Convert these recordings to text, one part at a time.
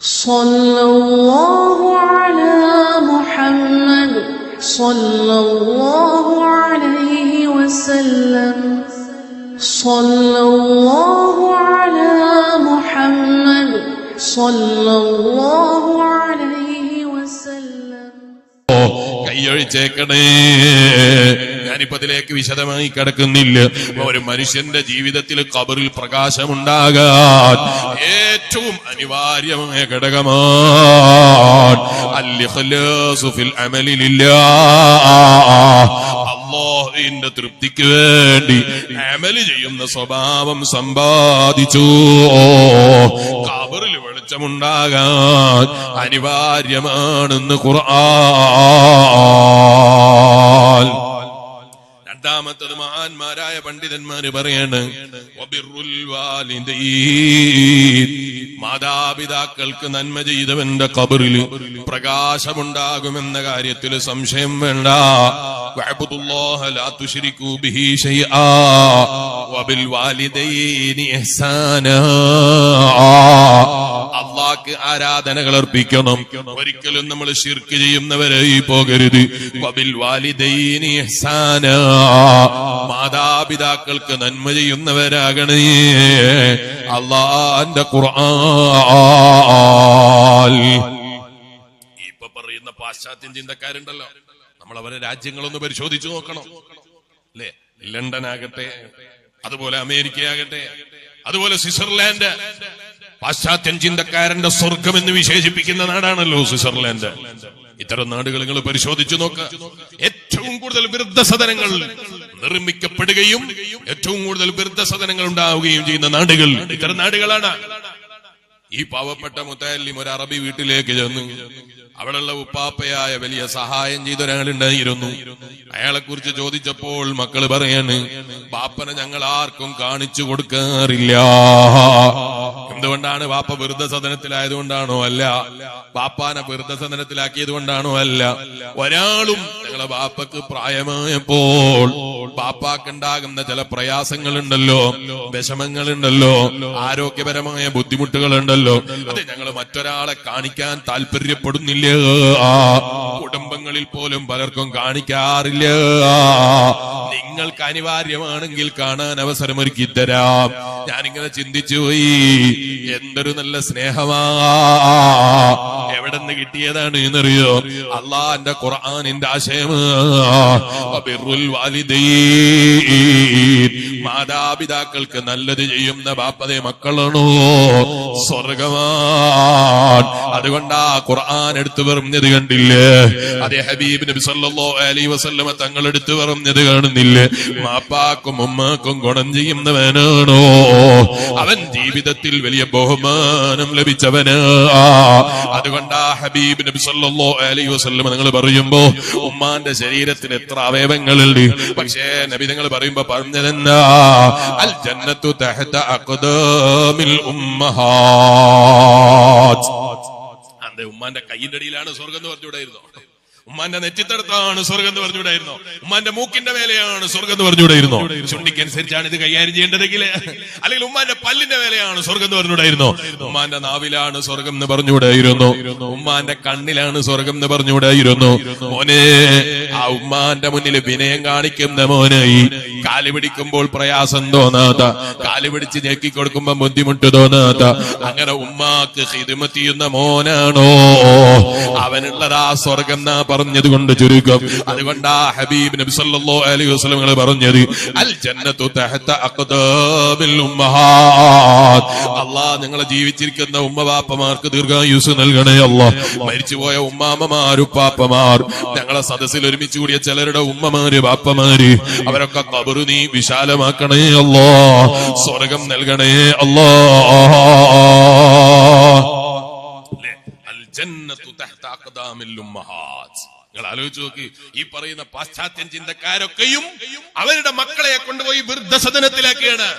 സല്ലല്ലാഹു അലാ മുഹമ്മദ് സല്ലല്ലാഹു അലൈഹി വസല്ലം. സല്ലല്ലാഹു അലാ മുഹമ്മദ് സല്ലല്ലാഹു അലൈഹി വസല്ലം. കൈയൊഴിച്ചേക്കണേ. ഞാനിപ്പോ അതിലേക്ക് വിശദമായി കിടക്കുന്നില്ല. ഒരു മനുഷ്യന്റെ ജീവിതത്തിൽ ഖബറിൽ പ്രകാശമുണ്ടാകാൻ ഏറ്റവും അനിവാര്യമായ ഘടകമാണ് അൽ-ഇഖ്ലാസു ഫിൽ അമലി ലില്ലാഹ്. അല്ലാഹുവിന്റെ തൃപ്തിക്ക് വേണ്ടി അമല് ചെയ്യുന്ന സ്വഭാവം സമ്പാദിച്ചു. ഖബറിൽ വെളിച്ചമുണ്ടാകാൻ അനിവാര്യമാണെന്ന് ഖുർആൻ. രണ്ടാമത്തത് മഹാന്മാരായ പണ്ഡിതന്മാര് പറയാണ് വബിറുൽ വാലിദൈൻ. മാതാപിതാക്കൾക്ക് നന്മ ചെയ്തവന്റെ ഖബറിൽ പ്രകാശമുണ്ടാകുമെന്ന കാര്യത്തിൽ സംശയം വേണ്ട. വഅബ്ദുല്ലാഹ ലാ തുശ്രികൂ ബിഹി ശൈആ വബിൽ വാലിദൈനി ഇഹ്സാനാ. അല്ലാഹുക്ക് ആരാധനകൾ അർപ്പിക്കണം. ഒരിക്കലും നമ്മൾ ശിർക്ക് ചെയ്യുന്നവരായി പോകരുത്. വബിൽ വാലിദൈനി ഇഹ്സാനാ. മാതാപിതാക്കൾക്ക് നന്മ ചെയ്യുന്നവരാകണേ. അല്ലാഹുവിന്റെ ഖുർആൻ. ഇപ്പൊ പറയുന്ന പാശ്ചാത്യ ചിന്തക്കാരുണ്ടല്ലോ, നമ്മൾ അവരെ രാജ്യങ്ങളൊന്ന് പരിശോധിച്ചു നോക്കണം അല്ലെ. ലണ്ടൻ ആകട്ടെ, അതുപോലെ അമേരിക്ക ആകട്ടെ, അതുപോലെ സ്വിറ്റ്സർലാൻഡ്. പാശ്ചാത്യൻ ചിന്തക്കാരന്റെ സ്വർഗം എന്ന് വിശേഷിപ്പിക്കുന്ന നാടാണല്ലോ സ്വിറ്റ്സർലാൻഡ്. ഇത്തരം നാടുകൾ നിങ്ങൾ പരിശോധിച്ചു നോക്കുക. ഏറ്റവും കൂടുതൽ വൃദ്ധസദനങ്ങൾ നിർമ്മിക്കപ്പെടുകയും ഏറ്റവും കൂടുതൽ വൃദ്ധസദനങ്ങൾ ഉണ്ടാവുകയും ചെയ്യുന്ന നാടുകൾ ഇത്തരം നാടുകളാണ്. ഈ പാവപ്പെട്ട മുത്തല്ലിം ഒരു അറബി വീട്ടിലേക്ക് ചെന്നു. അവിടെയുള്ള ഉപ്പാപ്പയായ വലിയ സഹായം ചെയ്ത ഒരാളുണ്ടായിരുന്നു. അയാളെ കുറിച്ച് ചോദിച്ചപ്പോൾ മക്കള് പറയാണ്, ബാപ്പനെ ഞങ്ങൾ ആർക്കും കാണിച്ചു കൊടുക്കാറില്ല. എന്തുകൊണ്ടാണ്? ബാപ്പ വൃദ്ധസദനത്തിലായതുകൊണ്ടാണോ? അല്ല. ബാപ്പാനെ വൃദ്ധസദനത്തിലാക്കിയത് കൊണ്ടാണോ? അല്ല. ഒരാളും ഞങ്ങളെ ബാപ്പക്ക് പ്രായമായപ്പോൾ ബാപ്പാക്കുണ്ടാകുന്ന ചില പ്രയാസങ്ങളുണ്ടല്ലോ, വിഷമങ്ങളുണ്ടല്ലോ, ആരോഗ്യപരമായ ബുദ്ധിമുട്ടുകളുണ്ടല്ലോ, അത് ഞങ്ങൾ മറ്റൊരാളെ കാണിക്കാൻ താല്പര്യപ്പെടുന്നില്ല. കുടുംബങ്ങളിൽ പോലും പലർക്കും കാണിക്കാറില്ല. നിങ്ങൾക്ക് അനിവാര്യമാണെങ്കിൽ കാണാൻ അവസരമൊരുക്കി തരാം. ഞാനിങ്ങനെ ചിന്തിച്ചു പോയി, എന്തൊരു നല്ല സ്നേഹമാ. എവിടെ നിന്ന് കിട്ടിയതാണ് എന്നറിയോ? അള്ളാന്റെ ഖുർആനിന്റെ ആശയമാണ് വാലിദൈൻ. മാതാപിതാക്കൾക്ക് നല്ലത് ചെയ്യുന്ന ബാപ്പതേ മക്കളാണോ സ്വർഗമാണ്. അതുകൊണ്ടാ ഖുർആൻ എടുത്തു പറഞ്ഞത് കണ്ടില്ലേ? അതേ ഹബീബ് നബി സല്ലല്ലാഹു അലൈഹി വസല്ലമ തങ്ങൾ എടുത്തു പറഞ്ഞത് കാണുന്നില്ലേ? മാപ്പാക്കും ഉമ്മാക്കും ഗുണം ചെയ്യുന്നവനാണോ അവൻ ജീവിതത്തിൽ വലിയ ബഹുമാനം ലഭിച്ചവനാ. അതുകൊണ്ടാ ഹബീബ് നബി സല്ലല്ലാഹു അലൈഹി വസല്ലമ നിങ്ങൾ പറയുമ്പോ ഉമ്മാന്റെ ശരീരത്തിന് എത്ര അവയവങ്ങളുണ്ട്, പക്ഷേ നബി നിങ്ങൾ പറയുമ്പോ പറഞ്ഞതെന്നാ? അൽ ജന്നത്തു തഹത അഖ്ദാമിൽ ഉമ്മഹാത്ത്. അതെ, ഉമ്മാന്റെ കൈയിന്റെ അടിയിലാണ് സ്വർഗം എന്ന് പറഞ്ഞുകൂടായിരുന്നോ? ഉമ്മാന്റെ നെറ്റിത്തടത്താണ് സ്വർഗം എന്ന് പറഞ്ഞുകൂടായിരുന്നോ? ഉമ്മാന്റെ മൂക്കിന്റെ മേലെയാണ് സ്വർഗം എന്ന് പറഞ്ഞുകൂടായിരുന്നോ? ചുണ്ടിക്കനുസരിച്ചാണ് ഇത് കൈകാര്യം ചെയ്യേണ്ടതെങ്കിൽ. അല്ലെങ്കിൽ ഉമ്മാന്റെ പല്ലിന്റെ മേലെയാണ് സ്വർഗം എന്ന് പറഞ്ഞുകൂടായിരുന്നോ? ഉമ്മാന്റെ നാവിലാണ് സ്വർഗം എന്ന് പറഞ്ഞുകൂടായിരുന്നു? ഉമ്മാന്റെ കണ്ണിലാണ് സ്വർഗം എന്ന് പറഞ്ഞുകൂടായിരുന്നു? മോനെ, ആ ഉമ്മാന്റെ മുന്നിൽ വിനയം കാണിക്കുന്ന മോനായി, കാല് പിടിക്കുമ്പോൾ പ്രയാസം തോന്നാത്ത, കാല് പിടിച്ച് ഞെക്കി കൊടുക്കുമ്പോ ബുദ്ധിമുട്ട് തോന്നാത്ത, അങ്ങനെ ഉമ്മാക്ക് ഖിദ്മത്ത് ചെയ്യുന്ന മോനാണോ അവനുള്ളതാ സ്വർഗം എന്നാ പറഞ്ഞത് കൊണ്ട് ചുരുക്കം. അതുകൊണ്ടാ ഹബീബ് നബി സല്ലല്ലാഹു അലൈഹി വസല്ലം പറഞ്ഞത് അൽ ജന്നത്തു തഹത അഖ്ദാമിൽ ഉമ്മഹാത്ത്. അല്ലാഹ് നിങ്ങളെ ജീവിച്ചിരിക്കുന്ന ഉമ്മവാപ്പമാർക്ക് ദീർഘായുസ് നൽകണേ അല്ലാഹ്. മരിച്ചുപോയ ഉമ്മാമ്മമാർ, ഉപ്പാപ്പമാർ, ഞങ്ങളെ സദസ്സിൽ ഒരുമിച്ച് കൂടിയ ചിലരുടെ ഉമ്മമാര്, ബാപ്പമാര്, അവരൊക്കെ ഖബർ നീ വിശാലമാക്കണേ അല്ലാഹ്. സ്വർഗം നൽകണേ അല്ലാഹ്. ജന്നത്തു തഹ്ത അഖ്ദാമിൽ ഉമ്മഹാത്ത്. നിങ്ങൾ ആലോചിച്ച് നോക്കി, ഈ പറയുന്ന പാശ്ചാത്യൻ ചിന്തക്കാരൊക്കെയും അവരുടെ മക്കളെ കൊണ്ടുപോയി വൃദ്ധസദനത്തിലാക്കിയാണ്.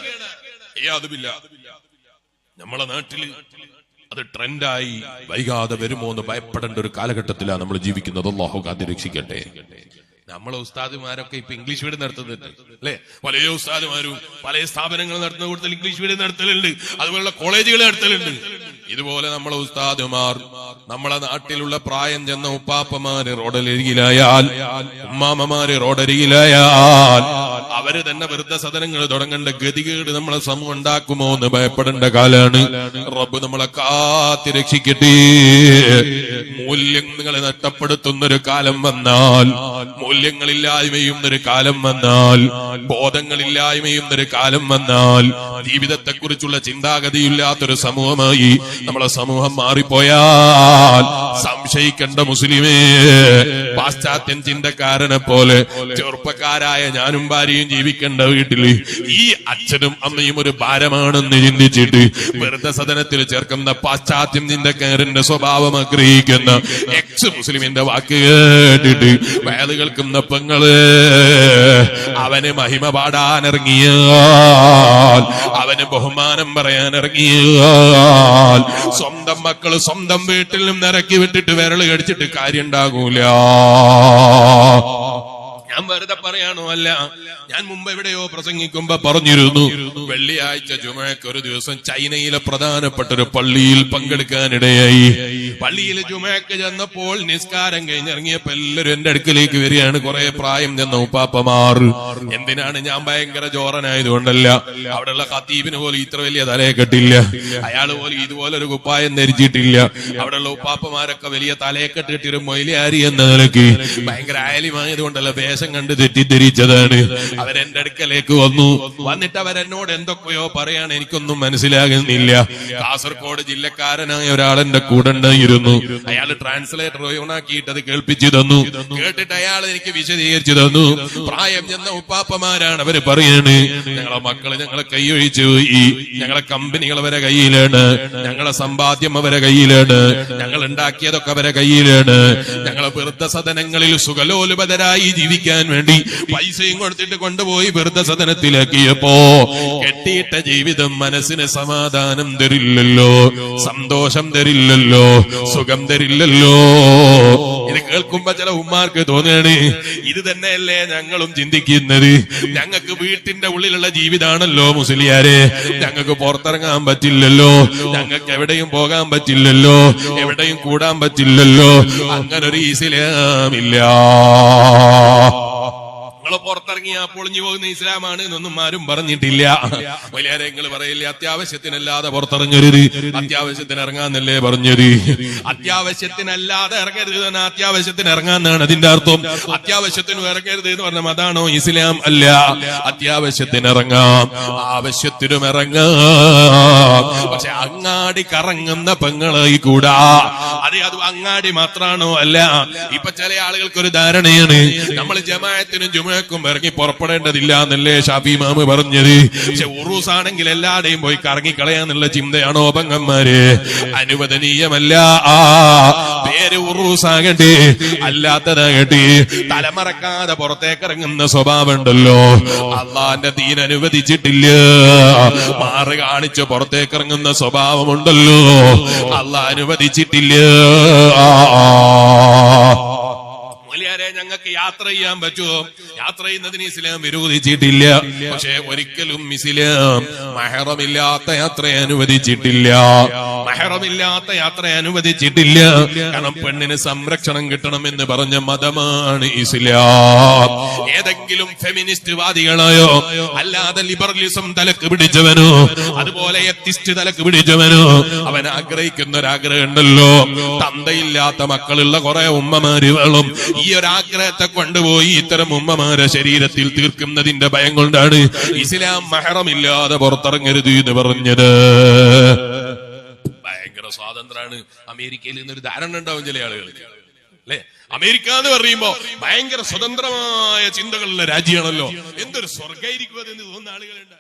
നമ്മളെ നാട്ടില് അത് ട്രെൻഡായി വൈകാതെ വരുമോ എന്ന് ഭയപ്പെടേണ്ട ഒരു കാലഘട്ടത്തിലാണ് നമ്മൾ ജീവിക്കുന്നത്. അല്ലാഹു കാത്ത് രക്ഷിക്കട്ടെ. നമ്മളെ ഉസ്താദുമാരൊക്കെ ഇപ്പൊ ഇംഗ്ലീഷ് മീഡിയം നടത്തുന്നുണ്ട് അല്ലെ? പല ഉസ്താദുമാരും പല സ്ഥാപനങ്ങൾ നടത്തുന്ന കൂടുതൽ ഇംഗ്ലീഷ് മീഡിയം നടത്തലുണ്ട്, അതുപോലുള്ള കോളേജുകൾ നടത്തലുണ്ട്. ഇതുപോലെ നമ്മളെ ഉസ്താദുമാർ, നമ്മളെ നാട്ടിലുള്ള പ്രായം ചെന്ന ഉപ്പാപ്പമാര് റോഡരികിലായാൽ, ഉമ്മാമ്മമാര് റോഡരികിലായാൽ അവര് തന്നെ വൃദ്ധസദനങ്ങൾ തുടങ്ങേണ്ട ഗതികേട് നമ്മളെ സമൂഹം ഉണ്ടാക്കുമോ എന്ന് ഭയപ്പെടേണ്ട കാലാണ്. റബ്ബ് നമ്മളെ കാത്തി രക്ഷിക്കട്ടെ. മൂല്യങ്ങളെ നഷ്ടപ്പെടുത്തുന്നൊരു കാലം വന്നാൽ, മൂല്യങ്ങളില്ലായ്മയുന്നൊരു കാലം വന്നാൽ, ബോധങ്ങളില്ലായ്മയുന്നൊരു കാലം വന്നാൽ, ജീവിതത്തെക്കുറിച്ചുള്ള ചിന്താഗതിയില്ലാത്തൊരു സമൂഹമായി നമ്മളെ സമൂഹം മാറിപ്പോയാൽ സംശയിക്കേണ്ട മുസ്ലിമേ, പാശ്ചാത്യൻ ചിന്തക്കാരനെ പോലെ ചെറുപ്പക്കാരായ ഞാനും ഭാര്യയും ജീവിക്കേണ്ട വീട്ടില് ഈ അച്ഛനും അമ്മയും ഒരു ഭാരമാണെന്ന് ചിന്തിച്ചിട്ട് വെറുതെ സദനത്തിൽ ചേർക്കുന്ന പാശ്ചാത്യൻ ചിന്തക്കാരന്റെ സ്വഭാവം ആഗ്രഹിക്കുന്ന എക്സ് മുസ്ലിമിന്റെ വാക്ക് കേട്ടിട്ട് വയത് കേൾക്കുന്ന പെങ്ങള് അവന് മഹിമ പാടാനിറങ്ങിയാൽ, അവന് ബഹുമാനം പറയാനിറങ്ങിയാൽ സ്വന്തം മക്കള് സ്വന്തം വീട്ടിൽ നിന്ന് ഇറക്കി വിട്ടിട്ട് വിരല് കടിച്ചിട്ട് കാര്യം ഉണ്ടാകൂല. ഞാൻ വെറുതെ പറയാണോ അല്ല, ഞാൻ മുമ്പ് എവിടെയോ പ്രസംഗിക്കുമ്പോ പറഞ്ഞിരുന്നു, വെള്ളിയാഴ്ച ജുമയ്ക്ക് ഒരു ദിവസം ചൈനയിലെ പ്രധാനപ്പെട്ട ഒരു പള്ളിയിൽ പങ്കെടുക്കാനിടയായി. പള്ളിയിൽ ജുമയ്ക്ക് ചെന്നപ്പോൾ നിസ്കാരം കഴിഞ്ഞിറങ്ങിയപ്പോ എല്ലാവരും എന്റെ അടുക്കലേക്ക് വരികയാണ്. കുറെ പ്രായം ചെന്ന ഉപ്പാപ്പമാർ. എന്തിനാണ്? ഞാൻ ഭയങ്കര ജോറനായതുകൊണ്ടല്ല, അവിടെയുള്ള ഖത്തീബിന് പോലും ഇത്ര വലിയ തലയെ കെട്ടില്ല, അയാൾ പോലും ഇതുപോലെ ഒരു കുപ്പായം ധരിച്ചിട്ടില്ല. അവിടെയുള്ള ഉപ്പാപ്പമാരൊക്കെ വലിയ തലയെ കെട്ടിട്ട് ഒരു മൊയിലാരി എന്ന നിലയ്ക്ക് ഭയങ്കര ആയാലിമായതുകൊണ്ടല്ല വേഷം കണ്ട് തെറ്റിദ്ധരിച്ചതാണ്. അവരെന്റെ അടുക്കലേക്ക് വന്നിട്ട് അവരെന്നോട് എന്തൊക്കെയോ പറയാണ്, എനിക്കൊന്നും മനസ്സിലാകുന്നില്ല. കാസർഗോഡ് ജില്ലക്കാരനായ ഒരാൾ എന്റെ കൂടെ ഉണ്ടായിരുന്നു. അയാൾ ട്രാൻസ്ലേറ്റർ ഓണാക്കിയിട്ട് അത് കേൾപ്പിച്ചു തന്നു. കേട്ടിട്ട് അയാൾ എനിക്ക് വിശദീകരിച്ചു തന്നു. പ്രായം ചെന്ന ഉപ്പാപ്പമാരാണ്. അവര് പറയാണ്, ഞങ്ങളെ മക്കള് ഞങ്ങളെ കൈയൊഴിച്ചു പോയി, ഞങ്ങളെ കമ്പനികൾ അവരെ കയ്യിലാണ്, ഞങ്ങളെ സമ്പാദ്യം അവരെ കയ്യിലാണ്, ഞങ്ങൾ ഉണ്ടാക്കിയതൊക്കെ അവരെ കയ്യിലാണ്. ഞങ്ങളെ വൃദ്ധസദനങ്ങളിൽ സുഖലോലുപതരായി ജീവിക്കാൻ വേണ്ടി പൈസയും കൊടുത്തിട്ട് കൊണ്ടുപോയി വൃദ്ധസദനത്തിലാക്കിയപ്പോ കെട്ടിയിട്ട ജീവിതം മനസ്സിന് സമാധാനം തരില്ലല്ലോ, സന്തോഷം തരില്ലല്ലോ, സുഖം തരില്ലല്ലോ. ഇത് കേൾക്കുമ്പോ ചില ഉമ്മാർക്ക് തോന്നുകയാണ്, ഇത് തന്നെയല്ലേ ഞങ്ങളും ചിന്തിക്കുന്നത്. ഞങ്ങൾക്ക് വീട്ടിന്റെ ഉള്ളിലുള്ള ജീവിതാണല്ലോ മുസ്ലിയാരെ, ഞങ്ങൾക്ക് പുറത്തിറങ്ങാൻ പറ്റില്ലല്ലോ, ഞങ്ങൾക്ക് എവിടെയും പോകാൻ പറ്റില്ലല്ലോ, എവിടെയും കൂടാൻ പറ്റില്ലല്ലോ. അങ്ങനൊരു ഇസ്ലാമില്ല. നിങ്ങള് പുറത്തിറങ്ങിയാ പൊളിഞ്ഞു പോകുന്ന ഇസ്ലാമാണ് എന്നൊന്നും ആരും പറഞ്ഞിട്ടില്ല. വലിയ നിങ്ങൾ പറയില്ലേ, അത്യാവശ്യത്തിനല്ലാതെ പുറത്തിറങ്ങരുത്, അത്യാവശ്യത്തിന് ഇറങ്ങാന്നല്ലേ പറഞ്ഞത്. അത്യാവശ്യത്തിനല്ലാതെ ഇറങ്ങരുത് എന്നാ അത്യാവശ്യത്തിന് ഇറങ്ങാന്നാണ് അതിന്റെ അർത്ഥം. അത്യാവശ്യത്തിന് ഇറങ്ങരുത് എന്ന് പറഞ്ഞാൽ അതാണോ ഇസ്ലാം? അല്ല. അത്യാവശ്യത്തിന് ഇറങ്ങാം, ആവശ്യത്തിനും ഇറങ്ങാം. പക്ഷെ അങ്ങാടി കറങ്ങുന്ന പെങ്ങളായി കൂടാ. അത് അങ്ങാടി മാത്രാണോ? അല്ല. ഇപ്പൊ ചില ആളുകൾക്കൊരു ധാരണയാണ്, നമ്മൾ ജമാഅത്തിനും ജുമ ഇറങ്ങി പുറപ്പെടേണ്ടതില്ല എന്നല്ലേ ഷാഫി ഇമാം പറഞ്ഞത്. പക്ഷെ ഉറൂസ് ആണെങ്കിൽ എല്ലാടെയും പോയി കറങ്ങിക്കളയാന്നുള്ള ചിന്തയാണോ പെങ്ങന്മാര്? അനുവദനീയമല്ല. പേര് ഉറൂസ് ആകട്ടെ അല്ലാത്തതാകട്ടെ, തലമറക്കാതെ പുറത്തേക്ക് ഇറങ്ങുന്ന സ്വഭാവം ഉണ്ടല്ലോ, അള്ളാന്റെ ദീൻ അനുവദിച്ചിട്ടില്ല. മാറ് കാണിച്ച് പുറത്തേക്ക് ഇറങ്ങുന്ന സ്വഭാവമുണ്ടല്ലോ, അള്ളാഹ് അനുവദിച്ചിട്ടില്ല. ഞങ്ങൾക്ക് യാത്ര ചെയ്യാൻ പറ്റുമോ? യാത്ര ചെയ്യുന്നതിന് ഇസ്ലാം വിരോധിച്ചിട്ടില്ല. പക്ഷെ ഒരിക്കലും ഇസ്ലാം മഹറമില്ലാത്ത യാത്ര അനുവദിച്ചിട്ടില്ല. മഹറമില്ലാത്ത യാത്ര അനുവദിച്ചിട്ടില്ല. കാരണം പെണ്ണിന് സംരക്ഷണം കിട്ടണമെന്ന് പറഞ്ഞ മതമാണ് ഇസ്ലാം. ഏതെങ്കിലും ഫെമിനിസ്റ്റ് വാദികളായോ, അല്ലാതെ ലിബറലിസം തലക്ക് പിടിച്ചവനോ, അതുപോലെ എത്തിസ്റ്റ് തലക്ക് പിടിച്ചവനോ, അവൻ ആഗ്രഹിക്കുന്ന ഒരാഗ്രഹം ഉണ്ടല്ലോ, തന്തയില്ലാത്ത മക്കളുള്ള കുറെ ഉമ്മമാര് വേണം. ഈ ഒരാഗ്രഹത്തെ കൊണ്ടുപോയി ഇത്തരം ഉമ്മമാരെ ശരീരത്തിൽ തീർക്കുന്നതിന്റെ ഭയം കൊണ്ടാണ് ഇസ്ലാം മഹറമില്ലാതെ പുറത്തിറങ്ങരുത് എന്ന് പറഞ്ഞത്. ഭയങ്കര സ്വാതന്ത്ര്യമാണ് അമേരിക്കയിൽ നിന്നൊരു ധാരണ ഉണ്ടാവും ചില ആളുകൾക്ക്, അല്ലെ? അമേരിക്ക എന്ന് പറയുമ്പോ ഭയങ്കര സ്വതന്ത്രമായ ചിന്തകളുള്ള രാജ്യമാണല്ലോ, എന്തൊരു സ്വർഗായിരിക്കും അതെന്ന് തോന്നുന്ന ആളുകളുണ്ട്.